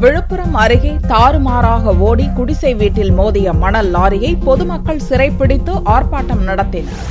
விழுப்புரம் அருகே தாறுமாறாக ஓடி குடிசை வீட்டில் மோதிய மணல் லாரியை பொதுமக்கள் சிறைப்பிடித்து ஆர்ப்பாட்டம் நடத்தினர்.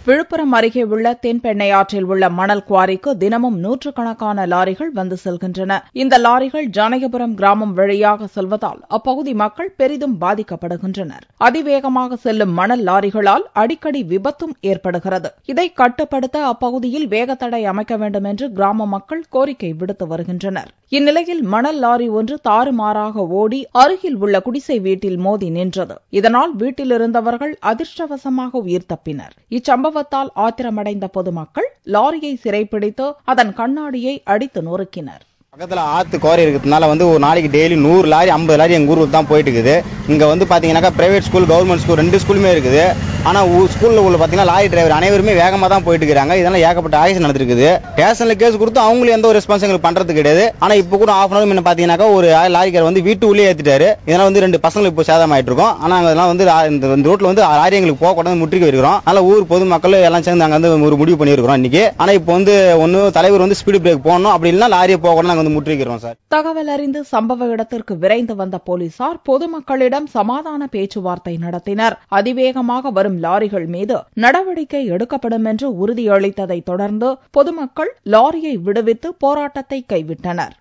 விழுப்புரம் அருகே உள்ள தென்பெண்ணையாற்றில் உள்ள மணல் குவாரிக்கு தினமும் நூற்றுக்கணக்கான லாரிகள் வந்து செல்கின்றன. இந்த லாரிகள் ஜானகிபுரம் கிராமம் வழியாக செல்வதால் அப்பகுதி மக்கள் பெரிதும் பாதிக்கப்படுகின்றனர். அதிவேகமாக செல்லும் மணல் லாரிகளால் அடிக்கடி விபத்தும் ஏற்படுகிறது. இதை கட்டுப்படுத்த அப்பகுதியில் வேகத்தடை அமைக்க வேண்டும் என்று கிராம மக்கள் கோரிக்கை விடுத்து வருகின்றனர். இந்நிலையில் மணல் லாரி ஒன்று தாறுமாறாக ஓடி அருகில் உள்ள குடிசை வீட்டில் மோதி நின்றது. இதனால் வீட்டிலிருந்தவர்கள் அதிர்ஷ்டவசமாக உயிர் தப்பினர். இச்சம்பவத்தால் ஆத்திரமடைந்த பொதுமக்கள் லாரியை சிறைப்பிடித்து அதன் கண்ணாடியை அடித்து நொறுக்கினர். பக்கத்துல ஆத்து கோரி இருக்கிறதுனால ஒரு நாளைக்கு டெய்லி 100 லாரி 50 லாரி எங்க ஊருக்கு தான் போயிட்டு இருக்குது. இங்க பாத்தீங்கன்னா பிரைவேட் ஸ்கூல் கவர்மெண்ட் ஸ்கூல் 2 ஸ்கூலுமே இருக்குது. ஆனா ஸ்கூல்ல உள்ள பாத்தீங்கன்னா லாரி டிரைவர் அனைவருமே வேகமா தான் போயிட்டு இருக்காங்க. இதனால ஏகப்பட்ட ஆக்சிடென்ட் நடந்திருக்குது. ஸ்டேஷன்ல கேஸ் கொடுத்து அவங்களும் எந்த ஒரு ரெஸ்பான்ஸ் பண்றது கிடையாது. ஆனா இப்ப கூட ஹாஃப் அன் அவர் முன்ன பாத்தீங்கன்னா ஒரு லாரிக்கார் வீட்டு உள்ளே ஏத்திட்டாரு. இதனால 2 பசங்களுக்கு இப்போ சேதமாயிட்டு இருக்கோம். ஆனா அதெல்லாம் இந்த ரோட்ல லாரி எங்களுக்கு போக கூடாது முற்றுகை இருக்கிறோம். அதனால ஊர் பொதுமக்கள் எல்லாம் சேர்ந்து நாங்க ஒரு முடிவு பண்ணிருக்கிறோம் இன்னைக்கு. ஆனா இப்போ ஒன்னு தலைவர் ஸ்பீடு பிரேக் போடணும், அப்படி இல்லைன்னா லாரியை போக கூட நாங்க முற்றுகிறோம் சார். தகவல் அறிந்து சம்பவ இடத்திற்கு விரைந்து வந்த போலீசார் பொதுமக்களிடம் சமாதான பேச்சுவார்த்தை நடத்தினர். அதிவேகமாக வரும் லாரிகள் மீது நடவடிக்கை எடுக்கப்படும் என்று உறுதியளித்ததை தொடர்ந்து பொதுமக்கள் லாரியை விடுவித்து போராட்டத்தை கைவிட்டனர்.